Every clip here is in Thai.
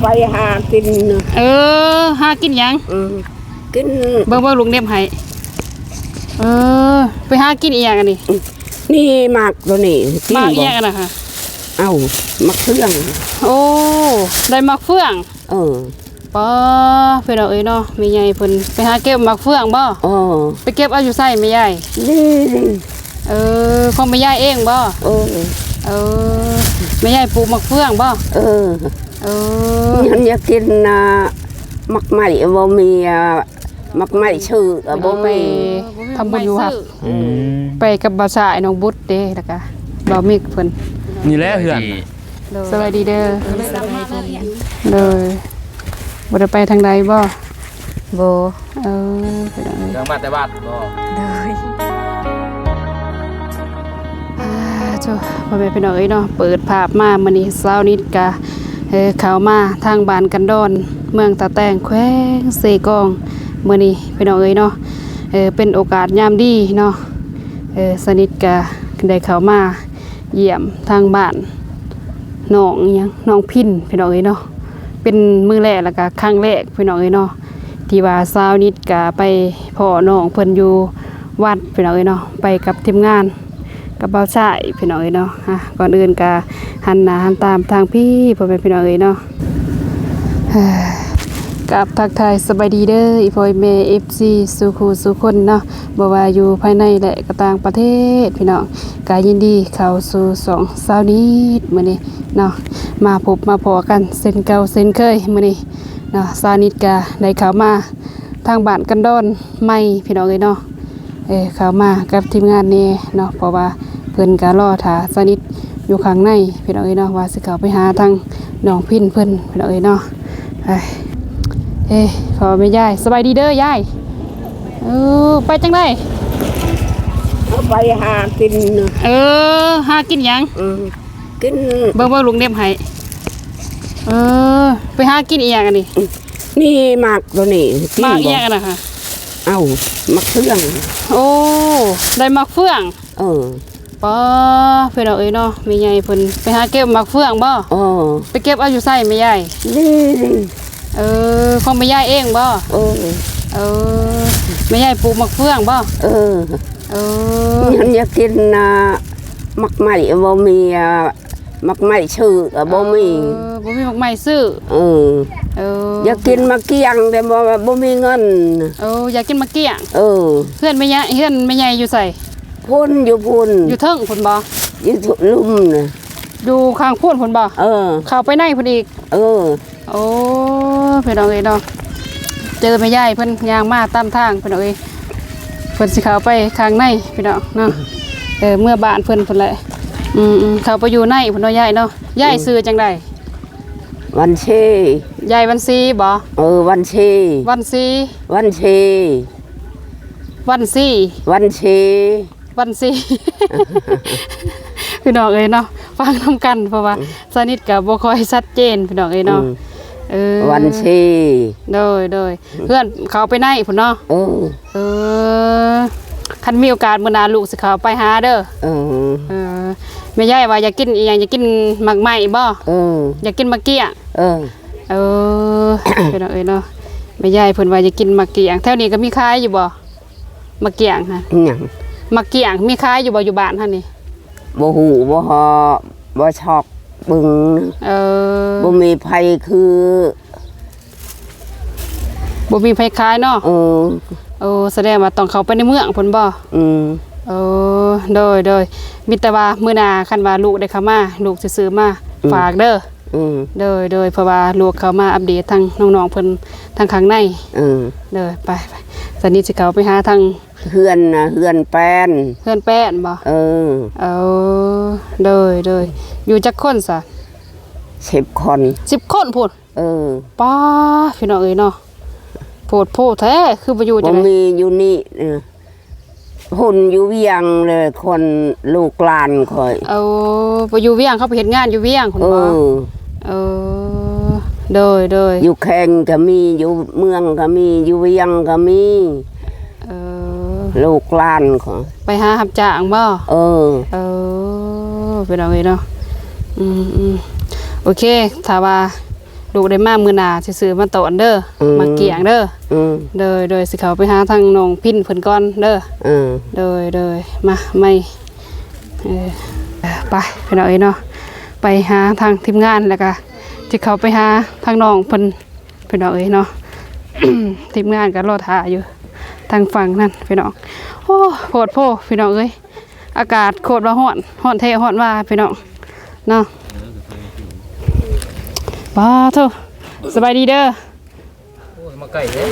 ไปหากินหากินยังกินเบิ่งลุงเน็บให้ไปหากินอีหยังอันนี้นี่หมากตัวนี้หมากอีหยังกันนะคะเอ้าหมากเฟืองโอ้ได้หมากเฟืองป้าเพิ่นเอาเนาะแม่ใหญ่เพิ่นไปหาเก็บหมากเฟืองบ่ไปเก็บเอาอยู่ไสแม่ใหญ่นี่ของแม่ใหญ่เองบ่แม่ใหญ่ปลูกหมากเฟืองบ่ฉันอยากกินหมากใหม่บ่มีหมากใหม่ชื่อบ่มีทำบุญอยู่ครับไปกับบ่าวสายน้องบุตรเด้แล้วก็บ่าวมิกเพิ่นนี่แหละเฮือนสวัสดีเด้อเลยบ่ได้ไปทางใดบ่ทางบ้านแต่บ้านบ่พ่อแม่พี่น้องเนาะเปิดภาพมามื้อนี้เช้านี้ก็เข้ามาทางบ้านกันดอนเมืองตาแตงแขวงเสกองมื้อนี้พี่น้องเนาะเป็นโอกาสยามดีเนาะสนิทก็ได้เข้ามาเยี่ยมทางบ้านน้องหยังน้องพินพี่น้องเนาะเป็นมื้อแรกแล้วก็ครั้งแรกพี่น้องเนาะที่ว่าเช้านี้ก็ไปพ่อน้องเพิ่นอยู่วัดพี่น้องเนาะไปกับทีมงานกับบ่าวชายพี่น้องเนาะก่อนอื่นก็หันหน้าหันตามทางพี่พ่อแม่พี่น้องเนาะกับทักทายสบายดีเด้ออีพ่อแม่ FC สุขุสุคนเนาะบ่ว่าอยู่ภายในและก็ต่างประเทศพี่น้องก็ยินดีเข้าสู่2เช้านี้มื้อนี้เนาะมาพบมาพอกันเส้นเก่าเส้นเคยมื้อนี้เนาะเช้านี้ก็ได้เข้ามาทางบ้านกันดอนใหม่พี่น้องเนาะเข้ามากับทีมงานนี่เนาะเพราะว่าเพิ่นก็รอท่าสนิทอยู่ข้างในพี่น้องเนาะว่าสิเข้าไปหาทางน้องพินเพิ่นพี่น้องเนาะขอแม่ยายสบายดีเด้อยายไปจังได๋ไปหากินหากินยังกินเบิ่งลุงเน็บให้ไปหากินอีหยังอันนี้นี่หมากตัวนี้หมากอีหยังกันนะคะเอ้าหมากเฟืองได้หมากเฟืองป้าเพิ่นเอาเนาะแม่ใหญ่เพิ่นไปหาเก็บหมากเฟืองบ่ไปเก็บเอาอยู่ไสแม่ใหญ่นี่ของแม่ใหญ่เองบ่แม่ใหญ่ปลูกหมากเฟืองบ่ฉันอยากกินหมากใหม่บ่มีหมากใหม่ชื่อบ่มีหมากใหม่ซื้ออยากกินมะเกียงแต่บ่มีเงินอยากกินมะเกียงเพื่อนแม่ใหญ่อยู่ไสพุ่นอยู่พุ่นอยู่เทิงพุ่นบ่อยู่ลุ่มน่ะอยู่ข้างพุ่นบ่เข้าไปในพุ่นอีกพี่น้องเนาะเจอแม่ใหญ่เพิ่นย่างมาตามทางพี่น้องเพิ่นสิเข้าไปข้างในพี่น้องเนาะเมื่อบ้านเพิ่นแหละเข้าไปอยู่ในพุ่นเนาะยายเนาะยายซื้อจังได๋วันเชยายวันซีบ่วันเชวันซีวันเชวันซีวันเชวันซีพี่น้องเนาะฟังนำกันเพราะว่าสนิทก็บ่ค่อยชัดเจนพี่น้องเนาะวันเชโดยเพื่อนเขาไปไหนพุ่นเนาะคันมีโอกาสมื้อหน้าลูกสิเขาไปหาเด้อแม่ยายว่าอยากกินอีหยังอยากกินหมากไหม้บ่อยากกินมะเกี้ยงพี่น้องเนาะแม่ยายเพิ่นว่าอยากกินมะเกี้ยงแถวนี้ก็มีขายอยู่บ่มะเกี้ยงฮะมะเกี้ยงมีขายอยู่บ่อยู่บ้านหั่นนี่บ่ฮู้บ่ชอบบึงบ่มีไผคือบ่มีไผขายเนาะแสดงว่าต้องเข้าไปในเมืองพุ่นบ่โดยมีแต่ว่ามื้อหน้าคันว่าลูกได้เข้ามาลูกสิซื้อมาฝากเด้อโดยเพราะว่าลูกเข้ามาอัปเดตทางน้องๆเพิ่นทางข้างในเด้อไปสนิทสิเข้าไปหาทางเฮือนแป้นบ่โดยอยู่จักคนซะ10 คนพุ่นป้าพี่น้องเนาะโพดแท้คือบ่อยู่จังได๋มีอยู่นี่หุ่นอยู่เวียงเลยคนลูกหลานค่อยบ่อยู่เวียงเขาไปเฮ็ดงานอยู่เวียงคุณบ่โดยอยู่แข่งก็มีอยู่เมืองก็มีอยู่เวียงก็มีลูกหลานค่อยไปหารับจ้างบ่ไปเอาเนาะโอเคถ้าว่า ลูกได้มามื้อหน้าสิซื้อมาตอนเด้อมาเกี่ยงเด้อโดยสิเขาไปหาทางน้องพินเพิ่นก่อนเด้อโดยมาไม่ไปพี่น้องเอ้ยเนาะไปหาทางทีมงานแล้วก็สิเขาไปหาทางน้องเพิ่นพี่น้องเอ้ยเนาะ ทีมงานก็รอท่าอยู่ทางฝั่งนั่นพี่น้องโอ้โหดโพพี่น้องเอ้ยอากาศโคตรว่าร้อนแท้ร้อนว่าพี่น้องเนาะป้าโธ่สบายดีเด้อ โอ้ยมาใกล้เลย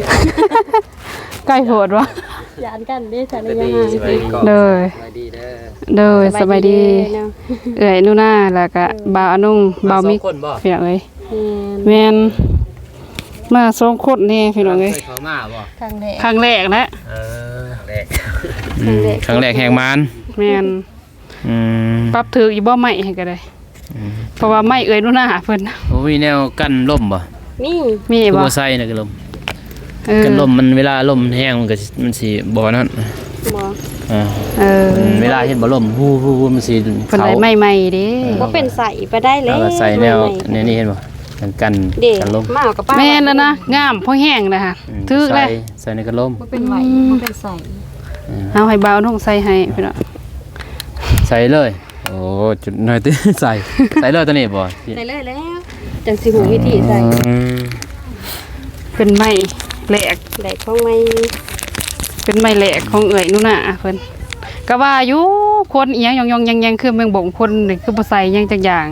ใกล้โหดวะ ยานกันได้สัน สบาย ยา ดีสบายดีก่อน เลย สบายดีเด้อ เด้อสบายดีเอ้ยนู่นน่าแล้วก็บ่าวอนุ่งบ่าวมิก คนบ่ พี่น้องเอ้ย แม่น แม่นมาสองคนนี่พี่น้องเอ้ย เคยเข้ามาบ่ ครั้งแรก ครั้งแรกนะ ครั้งแรกแห่งมาน แม่นปรับถืออีบ่ใหม่ให้ก็ได้เพราะว่าไม่เอ้ยนู่นน่าเพิ่น โอ้ยแนวกั้นลมบ่ นี่ มี คือ บ่ บ่ใส่น่ะคือลม เออ กันลมมันเวลาลมแห้งมันก็มันสิบ่นั่น หมอ อ่า เออ เวลาเห็นบ่ลมฮู้มันสิ เพิ่นได้ใหม่ๆเด้ ก็เป็นใส่ไปได้เลย เอาก็ใส่แนวนี่เห็นบ่กัน เด็ก กันลม มาเอากับป้า แม่นแล้วนะงามพอแห้งนะฮะถึกเลย ใส่ในกันลม เป็นไหวมันเป็นใส่ เอาให้บ่าวนุ่งใส่ให้พี่น้อง ใส่เลยโอ้จุดหน่อยติ ใส่เลยตัวนี้บ่ ใส่เลยแล้วจังสิหูวิธีใส่ เป็นไม้แหลก แหลกของไม่ เป็นไม้แหลกของเอ่ยนู่นน่ะเพิ่นก็ว่าอยู่คนอีหยังยองๆยังๆคือแมงบ่งคนนี่คือบ่ใส่หยังจักอย่าง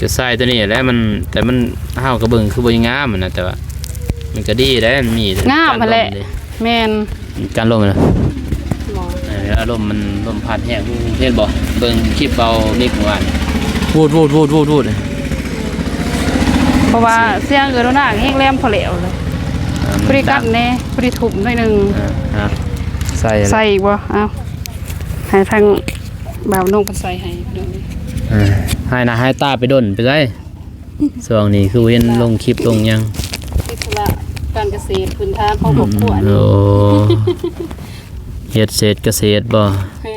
จะใส่ตัวนี้แหละมันแต่มันเฮากระเบิ่งคือบ่งามนะแต่ว่ามันก็ดีได้มันมี งามมาแหละแม่น การลมนะ หมอ อารมณ์มันลมพัดแห้งเห็นบ่เบิ่งคลิปเบานิกเมื่อวานวูด เพราะว่าเสียงเอ่ยนู่นน่ะแห้งแหลมพอแล้วเลยพอดีกัดแน่พอดีทุบหน่อยหนึง ใส่ ใส่อีกบ่เอาให้ทางบ่าวนุ่งเพิ่นใส่ให้พี่น้อง ให้หน้าให้ตาไปดนไปได้ช่วงนี้คือเห็นลงคลิปลงยัง อิสระการเกษตรพื้นฐานของครอบครัวนี่ โอ้เฮ็ดเศษเกษตรบ่ แม่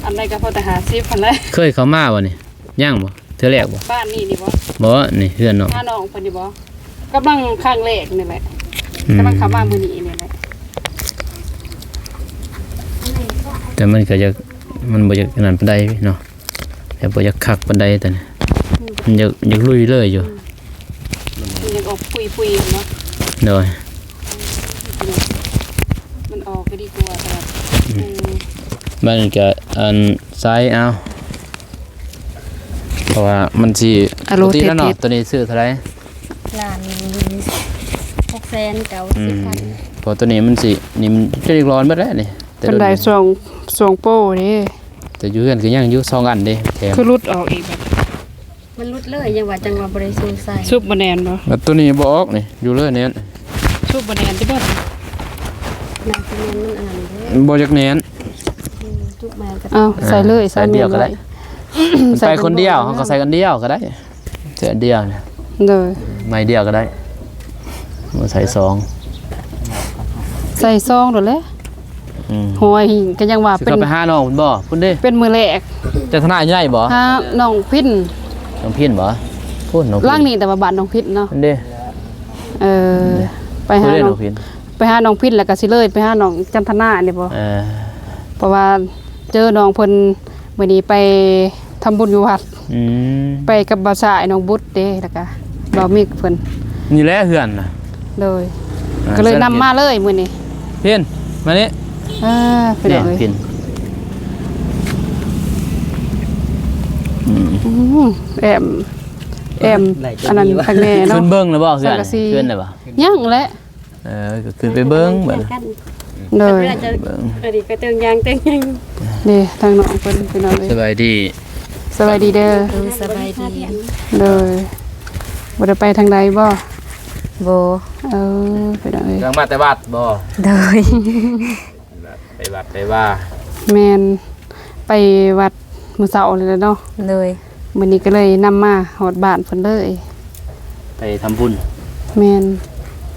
อันใดก็พอแต่หาซิพันเลย เคยเข้ามาบ่นี่ยังบ่เทื่อแรกบ่ บ้านนี่บ่ บ่นี่เฮือนเนาะ หาน้องเพิ่นนี่บ่กำลังข้างแรกนี่แหละกำลังเข้ามามื้อนี้นี่แหละ แต่มันก็จะมันบ่อยากนั่นปานใดเนาะแต่บ่อยากคักปานใดแต่นี่มันอยากลุยเลยอยู่ มันยังออกปุยๆเนาะ โดย มันออกก็ดีกว่าแต่มันก็อันซ้ายเอาเพราะว่ามันสิปกติแล้วเนาะตัวนี้ซื้อเท่าไหร่ ล้าน600,000 90,000 เพราะตัวนี้มันสินี่มันจะร้อนเบิดแล้วนี่แต่ เป็น โดน ได้สองโป้เด้ แต่อยู่เฮือนก็ยังอยู่2อันเด้แถม คือรุดออกอีกแบบ มันรุดเลยยังว่าจังว่าบ่ได้สูใส่ ซุปบ่แนนบ่ แล้วตัวนี้บ่ออกนี่อยู่เลยเนี่ย ซุปบ่แนนที่บ่ น้ำซีเมนต์มันอันนั้นเด้ บ่จักแหนน ทุกมาก็ เอาใส่เลย ใส่เดียวก็ได้ มัน ใส่ ไปคนเดียวเขาก็ใส่กันเดียวก็ได้ใส่อันเดียวเนี่ย เลย ไม่เดียวก็ได้บ่ใส่สอง ใส่ซองโดดเลย อืม หอยก็ยังว่า สิ เป็น เข้าไปหาน้องพุ่นบ่พุ่นเด้ เป็นมือแรก จะทนายใหญ่บ่ หาน้องพิน น้องพินบ่พุ่นน้องพิน ล่างนี่แต่ว่าบ้านน้องพินเนาะ พุ่นเด้ เออไป พุ่ หาน เด้ น้ น้ อ อง งพิน ไปหาน้องพินแล้วก็สิเลยไปหาน้องจันทนานี่บ่ เพราะว่าเจอน้องเพิ่นมื้อนี้ไปทำบุญอยู่วัด อืม ไปกับบ่าวชายน้องบุตรเด้แล้วก็บ่าวมิกเพิ่น นี่แหละเฮือนน่ะ เลยก็เลยนำมาเลยมื้อนี้ พินมานี่ ไปเลย พิน แอมอันนั้นทางแน่เนาะ ขึ้นเบิ่งแล้วบ่เฮือน สังกะสี ขึ้นได้บ่ ยังแหละ ก็ขึ้นไปเบิ่งบัด กัน เลย เวลาจะอันนี้ก็เติงยาง นี่ทางน้องเพิ่นพี่น้องเอ้ย สบายดี สวัสดีเด้อ สบายดี เลยบ่ได้ไปทางใดบ่ โบ พี่น้องเอ้ย ยังมาแต่วัดบ่ โดย ไปวัดไปว่า แม่นไปวัดมื้อเช้าเลยแหละเนาะ โดย มื้อนี้ก็เลยนำมาฮอดบ้านเพิ่นเลย ไปทำบุญ แม่น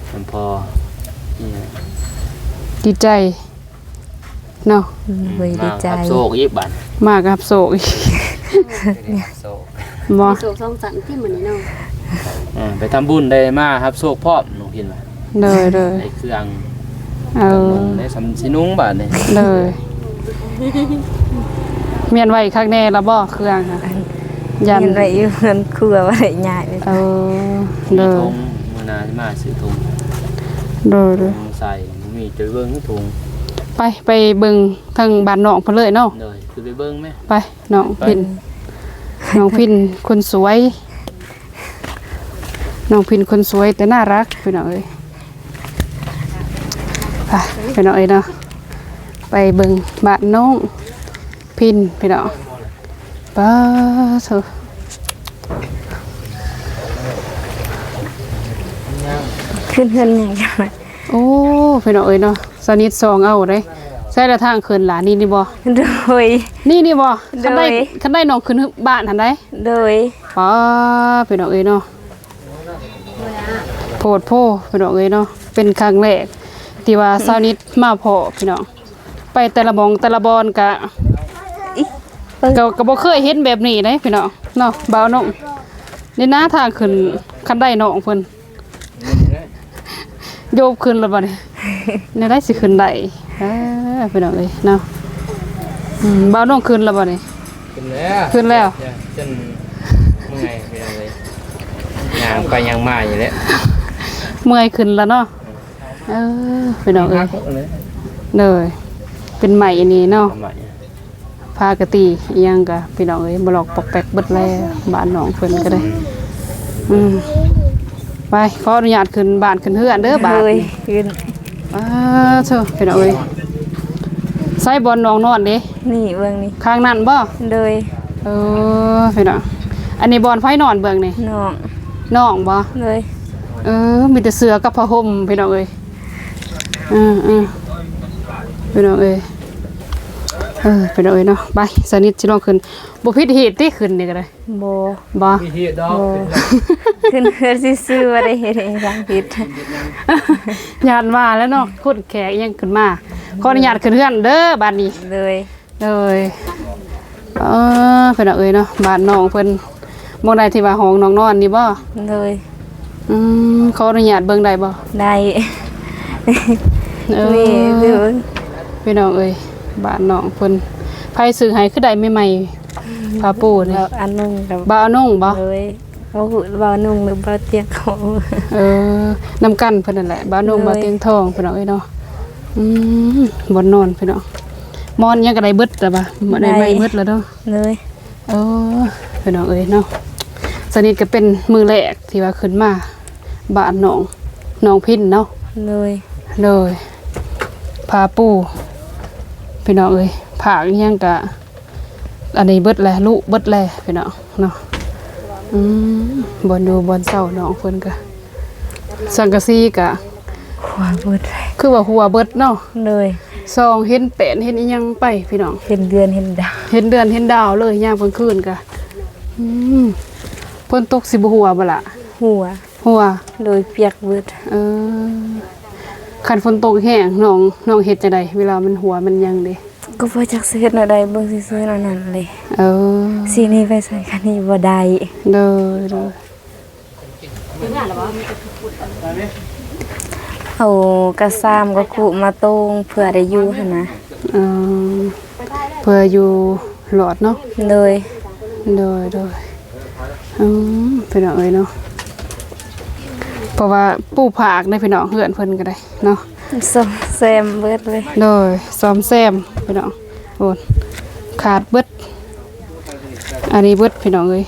หลวงพ่อนี่ ดีใจเนาะ โดยดีใจ มารับโชคอีกบัด มากับโศกอีก โศก บ่ มีโศกสองสันที่มื้อนี้เนาะ ไปทำบุญได้มาครับโชคพร้อมน้องพินว่า เลย ได้เครื่อง เออ ได้สำสินุงบาดนี่ เลยเมียนไว้ข้างแน่ละบ่เครื่องค่ะยัน เห็นไรอยู่เงินครัวว่าได้ใหญ่เลย เออเลย ถุงมื้อหน้าสิมาซื้อถุง เลย ถุงใส่มีจะเบิ่งถุง ไปเบิ่งทางบ้านน้องเพิ่นเลยเนาะ เลยคือไปเบิ่งไหม ไปน้องพินน้องพินคนสวยน้องพินคนสวยแต่น่ารักพี่น้องเอ้ยไปพี่น้องเอ้ยเนาะไปเบิ่งบ้านน้องพินพี่น้องป้าเถอะ ขึ้นเงินอย่างเดียว โอ้พี่น้องเอ้ยเนาะสนิทซองเอาเด้ใส่ละทางขึ้นหลานนี่บ่ โดย นี่บ่คันได้ โดย คันได้น้องขึ้นบ้านหันได้ โดย ป้าพี่น้องเอ้ยเนาะโพดโพพี่น้องเอ้ยเนาะเป็นครั้งแรกที่ว่าสาวนิดมาพอพี่น้องไปแต่ละบองแต่ละบอนก็บ่เคยเห็นแบบนี้เด้พี่น้องเนาะบ่าวน้องนี่นะทางขึ้นคันได้น้องเพิ่นโยบขึ้นแล้วบ่นี่เนี่ยได้สิขึ้นได้พี่น้องเอ้ยเนาะบ่าวน้องขึ้นแล้วบ่นี่ ขึ้นแล้ว ขึ้นแล้ว จนเมื่อยไปเลยย่างไปย่างมาอยู่แล้ว เมื่อยขึ้นแล้วเนาะพี่น้องเอ้ยเลยเป็นใหม่อันนี้เนาะ ทำไม พากะตีอิหยังกะพี่น้องเอ้ยบ่หลอกปอกแปกเบิดแล้วบ้านน้องเพิ่นก็ได้ไปขออนุญาตขึ้นบ้านขึ้นเฮือนเด้อบ้าน โดยขึ้น เถอะพี่น้องเอ้ยใส่บอลน้องนอนเด้ นี่เบื้องนี้ ข้างนั้นบ่ โดย พี่น้องอันนี้บอลไฟนอนเบิ่งนี่ น้อง น้องบ่ โดย มีแต่เสือกับผ้าห่มพี่น้องเอ้ยพี่น้องเอ้ยพี่น้องเอ้ยเนาะไปสนิทสิลองขึ้นบ่ผิดเหตุที่ขึ้นนี่ก็ได้ โบ บ่ พี่เฮ็ดดอก ขึ้นเพื่อซื้อๆว่าได้เห็นเองทางผิด ญาติมาแล้วเนาะคนแขกยังขึ้นมาขออนุญาตขึ้นเฮือนเด้อบ้านนี้ เลย เลยพี่น้องเอ้ยเนาะบ้านน้องเพิ่นบ่ได้ที่ว่าห้องน้องนอนนี่บ่ เลย ขออนุญาตเบิ่งได้บ่ ได้ นี่ นี่ดู พี่น้องเอ้ยบ้านน้องเพิ่นไผซื้อให้คือได้ใหม่ๆผ้าปูนี่ เราอันนึงกับ บ่เอานุ่งบ่ เลยเอาหูเบานุ่งหรือเบาเตียงเขา นำกันเพิ่นนั่นแหละบ้านนุ่ง เลย บ่เตียงทองพี่น้องเอ้ยเนาะบ่นอนพี่น้องมอนยังก็ได้เบิดแต่ว่าบ่ได้ไม่เบิดแล้วเนาะ เลย พี่น้องเอ้ยเนาะสนิทก็เป็นมือแรกที่ว่าขึ้นมาบ้านน้องพินเนาะ เลย เลยพาปูพี่น้องเอ้ยผากอิหยังกะอันนี้เบิดแลลูกเบิดแลพี่น้องเนาะบอนดูบอนเศร้าน้องเพิ่นกะสังกะสีกะ หัวเบิด คือว่าหัวเบิดเนาะ เลย ซองเห็นแปะเห็นอิหยังไปพี่น้อง เห็นเดือนเห็นดาว เห็นเดือนเห็นดาวเลยยามกลางคืนกะเพิ่นตกสิบ่หัวบ่ล่ะ หัวโดยเปียกเบิด คันฝนตกแห้งน้องเฮ็ดจังไดเวลามันหัวมันยังเด้ ก็บ่จักสิเฮ็ดแนวใดเบิ่งซื่อๆนั่นนั่นเลย สีนี้ไปใส่คันนี้บ่ได้ เด้อ เอากระซ้ำก็ขุมาตรงเพื่อได้อยู่หั่นนะ เพื่ออยู่หลอดเนาะ เลย โดยพี่น้องเอ้ยเนาะเพราะว่าปู่ผากได้พี่น้องเฮือนเพิ่นก็ได้เนาะ สมแซมเบิดเลย โดยซ้อมแซมพี่น้องโอนขาดเบิดอันนี้เบิดพี่น้องเอ้ย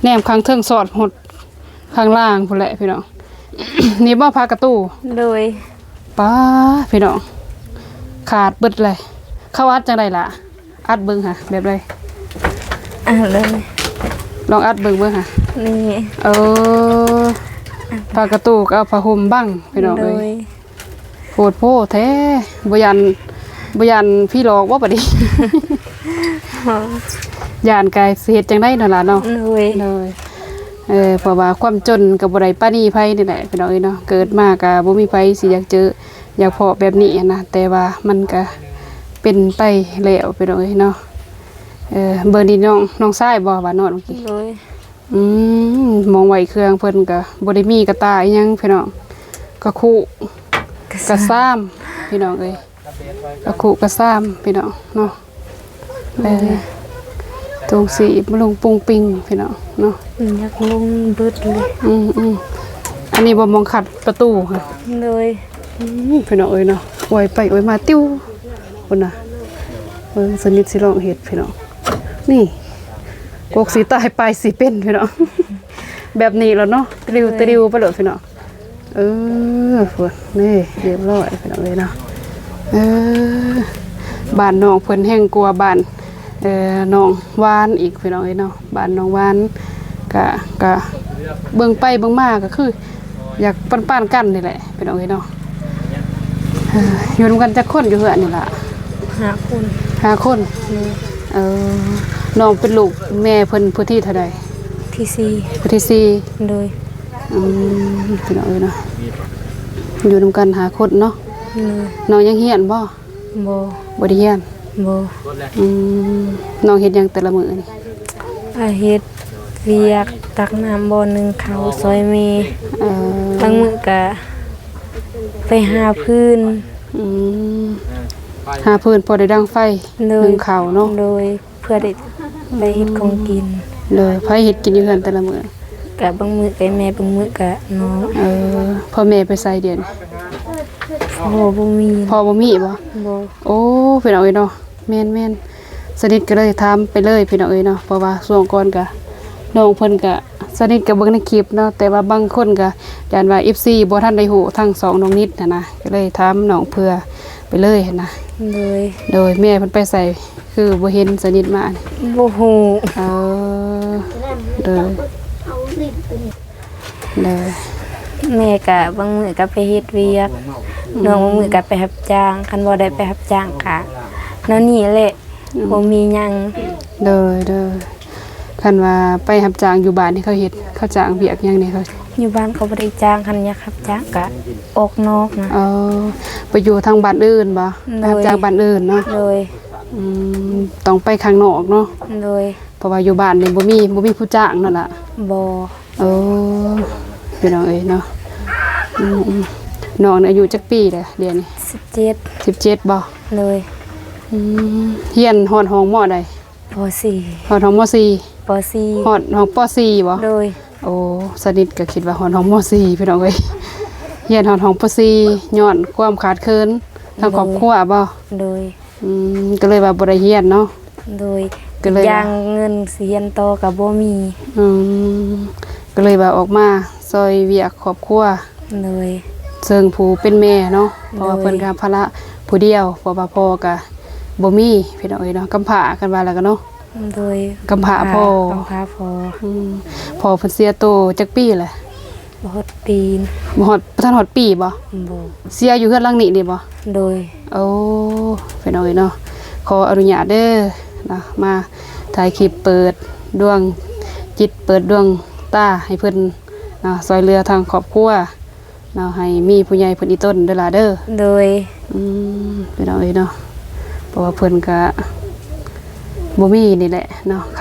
แหนมข้างเทิงสอดหดข้างล่างพุ่นแหละพี่น้อง นี่บ่พากระตู้ เลย ป้าพี่น้องขาดเบิดเลยเข้าอัดจังไดล่ะอัดเบิ่งค่ะแบบไร เลย ลองอัดเบิ่งค่ะ นี่ ผ้ากระตูกเอาผ้าห่มบังพี่น้อง เล เอ้ย ย โพดโพแท้บ่ยันพี่หลอกว่าบัดนี้ ย่านกายสิเฮ็ดจังได๋นั่นล่ะเนาะ เลย เลยเพราะว่าความจนก็บ่ได้ปานนี้ไผนี่แหละพี่น้องเอ้ยเนาะเกิดมาก็บ่มีไผสิอยากเจออยากพอแบบนี้นะแต่ว่ามันก็เป็นไปแล้วพี่น้องเอ้ยเนาะ เบอร์นี้น้องชายบ่ว่านอนเมื่อกี้ โดย มองไว้เครื่องเพิ่นก็บ่ได้มีกระตายหยังพี่น้องกระคุกระซ้ำพี่น้องเอ้ยกระคุกระซ้ำพี่น้องเนาะตรงสีมาลงปุงปิงพี่น้องเนาะ อยากลงเบิดเลย อันนี้บ่มองขัดประตูค่ะ โดย พี่น้องเอ้ยเนาะอวยไปอวยมาติ้วพุ่นน่ะสนิทสิลองเฮ็ดพี่น้องนี่กกสีตายปลายสีเป็นพี่น้อง แบบนี้แล้วเนาะตริวไปเลยพี่น้องพุ่นนี่เรียบร้อยพี่น้องเลยเนาะบ้านน้องเพิ่นแห้งกลัวบ้านน้องวานอีกพี่น้องเอ้ยเนาะบ้านน้องวานกะเบิ่งไปเบิ่งมาก็คือ อยากปั้นกันนี่แหละพี่น้องเอ้ยเนาะอยู่นำกันจักคนอยู่เฮือนนี่ล่ะ5 คนน้องเป็นลูกแม่เพิ่นผู้ที่เท่าใด ที่4ผู้ที่4โดยพี่น้องเอ้ยเนาะอยู่นำกัน5 คนเนาะน้องยังเฮียนบ่ บ่ได้เฮียน บ่ น้องเฮ็ดหยังแต่ละมื้อนี่ เฮ็ดเวียกตักน้ำบ่อนึงเขาซอยเมบางมื้อก็ไปหาพื้น หาพื้นพอได้ดังไฟนึ่งข้าวเนาะ โดยเพื่อได้ไปเฮ็ดของกิน เลยไผเฮ็ดกินอยู่เฮือนแต่ละมื้อ ก็บางมื้อก็แม่บางมื้อก็น้อง พ่อแม่ไปใส่เดือน บ่มี พ่อบ่มีบ่ บ่ โอ้พี่น้องเอ้ยเนาะแม่นสนิทก็เลยถามไปเลยพี่น้องเอ้ยเนาะเพราะว่าช่วงก่อนก็น้องเพิ่นก็สนิทกับเบิ่งในคลิปเนาะแต่ว่าบางคนก็ย่านว่า FC บ่ทันได้ฮู้ทั้ง2น้องนิดนะก็เลยถามน้องเพื่อไปเลยนะ โดยแม่เพิ่นไปใส่คือบ่เห็นสนิทมานี่ บ่ฮู้ เด้อแม่ก็บางมื้อก็ไปเฮ็ดเวียกน้องบางมื้อก็ไปรับจ้างคันบ่ได้ไปรับจ้างก็นั่นนี่แหละบ่มีหยัง เด้อคันว่าไปรับจ้างอยู่บ้านที่เขาเฮ็ดเขาจ้างเวียกหยังนี่เขา อยู่บ้านเขาบ่ได้จ้างคันอยากรับจ้างก็ออกนอกนะ ไปอยู่ทางบ้านอื่นบ่รับจ้างบ้านอื่นเนาะ โดย ต้องไปข้างนอกเนาะ โดย เพราะว่าอยู่บ้านนี่บ่มีผู้จ้างนั่นล่ะ บ่ พี่น้องเอ้ยเนาะน้องอายุจักปีแหละเดือนนี้ 17บ่ เลย เฮียนฮอดห้องม.ใด ป .4 ฮอดห้องม ป .4 ฮอดห้องป .4 บ่ โดย โอ้สนิทก็คิดว่าฮอดห้องม .4 พี่น้องเอ้ยเฮียนฮอดห้องป .4 ย้อนความขาดเคินทางครอบครัวบ่ โดย ก็เลยว่าบ่ได้เฮียนเนาะ โดย ก็เลย อย่างเงินเสียนต่อก็บ่มี ก็เลยว่าออกมาซอยเวียกครอบครัว โดย เชิงผู้เป็นแม่เนาะเพราะว่าเพิ่นก็ภาระผู้เดียวเพราะว่าพ่อก็บ่มีพี่น้องเอ้ยเนาะกำพร้ากันว่าแล้วก็เนาะ โดย กำพร้าพ่อ พ่อเพิ่นเสียโตจักปีแหละ บ่ฮอดปี บ่ฮอดบ่ทันฮอดปีบ่ บ่ เสียอยู่เฮือนหลังนี้นี่บ่ โดย โอ้พี่น้องเอ้ยเนาะขออนุญาตเด้อนะมาถ่ายคลิปเปิดดวงจิตเปิดดวงตาให้เพิ่นนะซอยเหลือทางครอบครัวเนาะให้มีผู้ใหญ่เพิ่นอีต้นเด้อล่ะเด้อ โดย พี่น้องเอ้ยเนาะเพราะว่าเพิ่นก็บ่มีนี่แหละเนาะข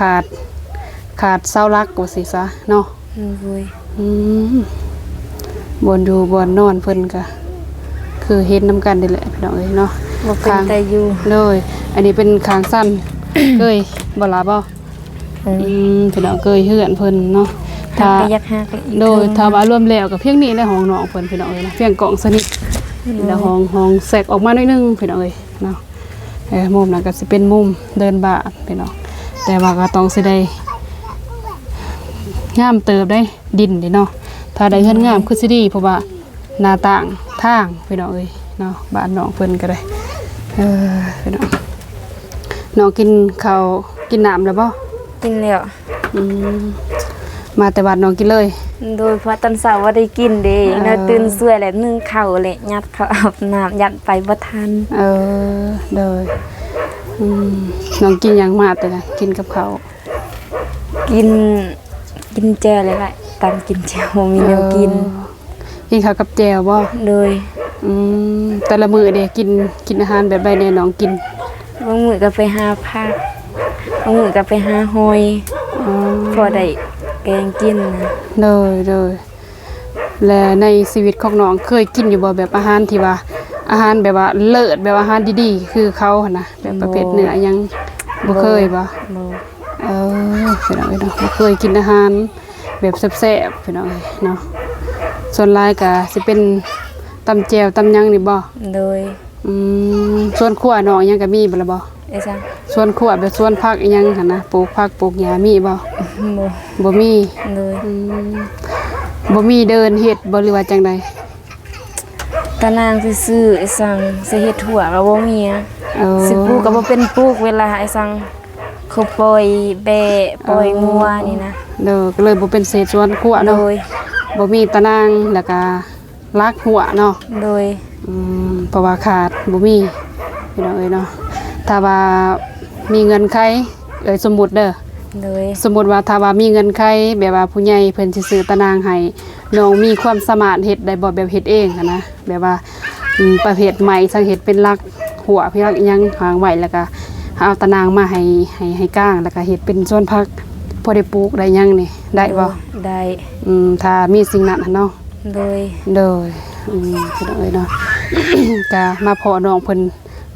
าดเสาหลักว่าสิซะเนาะ โดย บ่อนอยู่บ่อนนอนเพิ่นก็คือเฮ็ดนํกันนี่แหละพี่น้องเอ้ยเนาะ บ่เป็นแต่อยู่ เลยอันนี้เป็นคางสั้น เคยบ่ล่ะบ่พี่น้องเคยเฮือนเพิ่นเนาะถ้า ก็อยากฮักอีก โดยถ้าว่ารวมแล้วก็เพียงนี้แหละห้องน้องเพิ่นพี่น้องเอ้ยนะเพียงกล่องสนิทแล้วห้องแทรกออกมาหน่อยนึงพี่น้องเอ้ยเนาะมุมนั้นก็สิเป็นมุมเดินบ้านพี่น้องแต่ว่าก็ต้องสิได้งามเติบได้ดินเนาะถ้าได้เฮือนงามคือสิดีเพราะว่าหน้าต่างทางพี่น้องเอ้ยเนาะบ้านน้องเพิ่นก็ได้พี่น้องน้องกินข้าวกินน้ำแล้วบ่ กินแล้ว มาแต่บ้านน้องกินเลย โดยเพราะตอนเช้าว่าได้กินเด้แล้วตื่นสวยแล้วนึ่งข้าวแหละยัดข้าวอาบน้ำยัดไปบ่ทัน โดยน้องกินหยังมาแต่นะกินกับข้าว กินแจ่วเลยล่ะตามกินแจ่วบ่มีแนวกิน กินข้าวกับแจ่วบ่ โดย แต่ละมื้อเด้กินอาหารแบบใดแน่น้องกิน บางมื้อก็ไปหาผัก บางมื้อก็ไปหาหอยพอได้แกงกินนะ เลยและในชีวิตของน้องเคยกินอยู่บ่แบบอาหารที่ว่าอาหารแบบว่าเลิศแบบอาหารดีๆคือเขาหั่นนะแบบประเภทเนื้อยังบ่เคยบ่ บ่ พี่น้องเอ้ยเนาะบ่เคยกินอาหารแบบแซ่บๆพี่น้องเอ้ยเนาะส่วนหลายก็สิเป็นตำแจ่วตำหยังนี่บ่ โดย ส่วนครัวน้องยังก็มีบ่ล่ะบ่ ไอ้ซัง ส่วนครัวแบบส่วนผักอีหยังหั่นนะปลูกผักปลูกหญ้ามีบ่ บ่ บ่มี โดย บ่มีเดินเฮ็ดบ่หรือว่าจังใด ตานางซื่อๆไอ้ซังสิเฮ็ดถั่วก็บ่มีอะ เออ สิปลูกก็บ่เป็นปลูกเวลาไอ้ซังเขาปล่อยแบะปล่อยงัวนี่นะ ก็เลยบ่เป็นเศษส่วนครัว โด เนาะ ย บ่มีตะนางแล้วก็ลักหัวเนาะ โดย เพราะว่าขาดบ่มีพี่น้องเอ้ยเนาะถ้าว่ามีเงินใครสมมุติเด้อ โดย สมมุติว่าถ้าว่ามีเงินใครแบบว่าผู้ใหญ่เพิ่นสิซื้อตะนางให้น้องมีความสามารถเฮ็ดได้บ่แบบเฮ็ดเองหั้นนะแบบว่าประเภทใหม่สังเฮ็ดเป็นลักหัวพี่ลักอิหยังหางไว้แล้วก็เอาตะนางมาให้ก้างแล้วก็เฮ็ดเป็นสวนผักพอได้ปลูกได้หยังนี่ได้บ่ ได้ ถ้ามีสิ่งนั้นหั่นเนาะ โดย พี่น้องเอ้ยเนาะ ก็มาพอน้องเพิ่น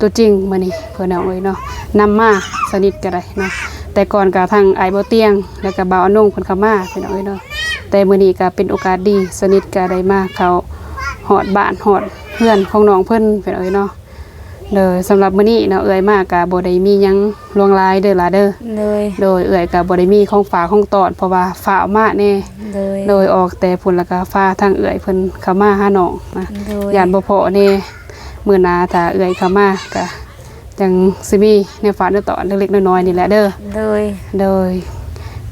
ตัวจริงมื้อนี้เพิ่นน้องเอ้ยเนาะนำมาสนิทก็ได้เนาะแต่ก่อนก็ทางไอ้ายบ่เตียงแล้วก็บ่าวอนงเพิ่นเข้ามาพี่น้องเอ้ยเนาะแต่มื้อนี้ก็เป็นโอกาสดีสนิทก็ได้มาเข้าฮอดบ้านฮอดเพื่อนของน้องเพิ่นพี่น้องเอ้ยเนาะเด้อสำหรับมื้อนี้เนาะเอ้ยมาก็บ่ได้มีหยังลวงลายเด้อล่ะเด้อ โดย โดยเอ้ยก็บ่ได้มีของฝากของตอนเพราะว่าฝากมาแน่ โดย โดยออกแต่พุ่นแล้วก็ฟ้าทางเอื้อยเพิ่นเข้ามาหาน้องนะ โดย ย่านบ่พอแน่มื้อหน้าถ้าเอื้อยเข้ามาก็จังสิมีในฝากในตอนเล็กๆน้อยๆนี่แหละเด้อ โดย โดย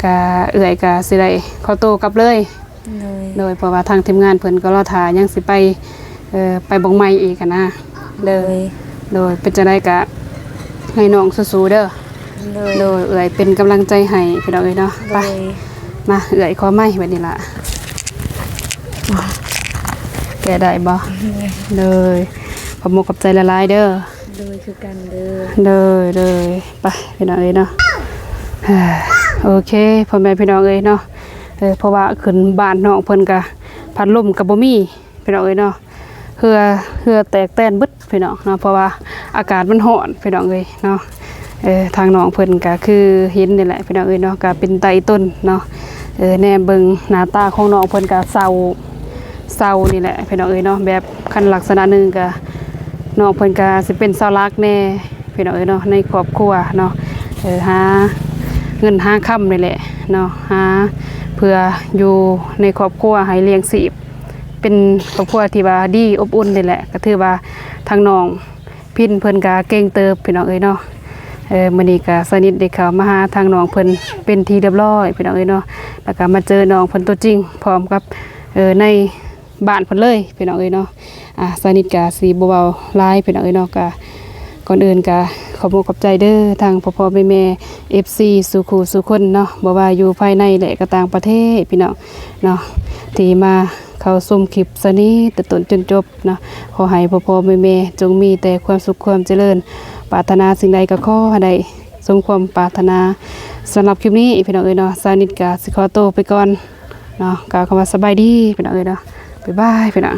ก็เอื้อยก็สิได้ขอตัวกลับเลย โดย โดยเพราะว่าทางทีมงานเพิ่นก็รอท่ายังสิไปไปบ่งใหม่อีกอะนะเด้อโดยเป็นจังได๋ก็ให้น้องสู้ๆเด้อ โดย โดยเอื้อยเป็นกำลังใจให้พี่น้องเอ้ยเนาะไป มาเอื่อยขอไม้แบบนี้ละแกได้บ่เลยขอบมุกขอบใจละลายเด้อ โดยคือกันเด้อ เลยไปพี่น้องเอ้ยเนาะโอเคพ่อแม่พี่น้องเอ้ยเนาะเพราะว่าขึ้นบ้านน้องเพิ่นก็พัดลมก็บ่มีพี่น้องเอ้ยเนาะเหือแตกแตนบึดพี่น้องเนาะเพราะว่าอากาศมันร้อนพี่น้องเอ้ยเนาะทางน้องเพิ่นก็คือเห็นนี่แหละพี่น้องเอ้ยเนาะก็เป็นไตต้นเนาะแน่เบิ่งหน้าตาของน้องเพิ่นก็เศร้านี่แหละพี่น้องเอ้ยเนาะแบบคันลักษณะหนึงก็น้องเพิ่นก็สิเป็นเสาหลักแน่พี่น้องเอ้ยเนาะในครอบครัวเนาะหาเงินหาค่ำนี่แหละเนาะหาเพื่ออยู่ในครอบครัวให้เลี้ยงชีพเป็นครอบครัวที่ว่าดีอบอุ่นนี่แหละก็ถือว่าทางน้องพินเพิ่นก็เก่งเติบพี่น้องเอ้ยเนาะมื้อนี้ก็สนิทได้เข้ามาหาทางน้องเพิ่นเป็นที่เรียบร้อยพี่น้องเอ้ยเนาะแล้วก็มาเจอน้องเพิ่นตัวจริงพร้อมกับในบ้านเพิ่นเลยพี่น้องเอ้ยเนาะสนิทก็สิบ่เว้าหลายพี่น้องเอ้ยเนาะก็ก่อนอื่นก็ขอบคุณขอบใจเด้อทางพ่อๆแม่ๆ FC สู่คู่สู่คนเนาะบ่ว่าอยู่ภายในและก็ต่างประเทศพี่น้องเนาะที่มาเข้าชมคลิปสนิทแต่ต้นจนจบเนาะขอให้พ่อๆแม่ๆจงมีแต่ความสุขความเจริญปรารถนาสิ่งใดก็ขอให้ได้สมความปรารถนาสำหรับคลิปนี้พี่น้องเอ้ยเนาะสานิทก็สิขอตัวไปก่อนเนาะกล่าวคำว่าสบายดีพี่น้องเอ้ยเนาะบ๊ายบายพี่น้อง